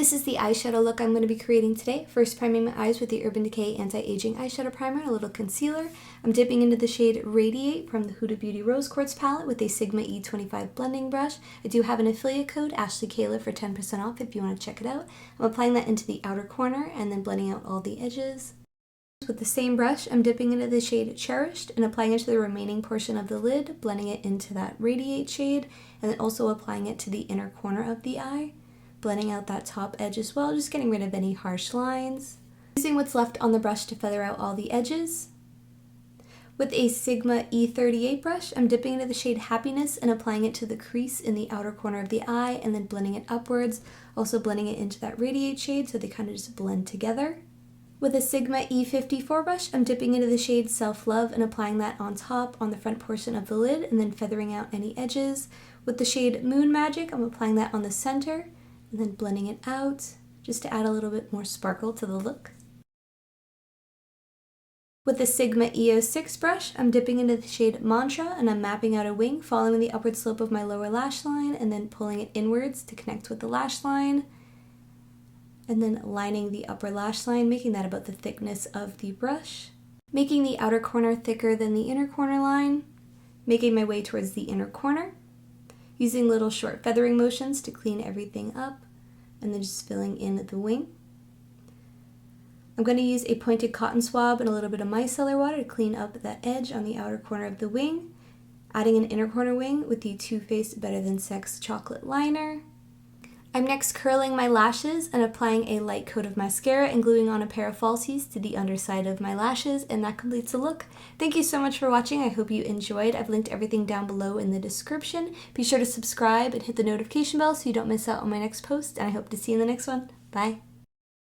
This is the eyeshadow look I'm going to be creating today. First, priming my eyes with the Urban Decay Anti-Aging Eyeshadow Primer and a little concealer. I'm dipping into the shade Radiate from the Huda Beauty Rose Quartz palette with a Sigma E25 blending brush. I do have an affiliate code, Ashley Kayla, for 10% off if you want to check it out. I'm applying that into the outer corner and then blending out all the edges. With the same brush, I'm dipping into the shade Cherished and applying it to the remaining portion of the lid, blending it into that Radiate shade, and then also applying it to the inner corner of the eye. Blending out that top edge as well, just getting rid of any harsh lines. Using what's left on the brush to feather out all the edges. With a Sigma E38 brush, I'm dipping into the shade Happiness and applying it to the crease in the outer corner of the eye and then blending it upwards, also blending it into that Radiate shade so they kind of just blend together. With a Sigma E54 brush, I'm dipping into the shade Self Love and applying that on top on the front portion of the lid and then feathering out any edges. With the shade Moon Magic, I'm applying that on the center and then blending it out just to add a little bit more sparkle to the look. With the Sigma E06 brush, I'm dipping into the shade Mantra and I'm mapping out a wing, following the upward slope of my lower lash line and then pulling it inwards to connect with the lash line. And then lining the upper lash line, making that about the thickness of the brush. Making the outer corner thicker than the inner corner line. Making my way towards the inner corner. Using little short feathering motions to clean everything up, and then just filling in the wing. I'm going to use a pointed cotton swab and a little bit of micellar water to clean up that edge on the outer corner of the wing. Adding an inner corner wing with the Too Faced Better Than Sex chocolate liner. I'm next curling my lashes and applying a light coat of mascara and gluing on a pair of falsies to the underside of my lashes, and that completes the look. Thank you so much for watching. I hope you enjoyed. I've linked everything down below in the description. Be sure to subscribe and hit the notification bell so you don't miss out on my next post, and I hope to see you in the next one. Bye!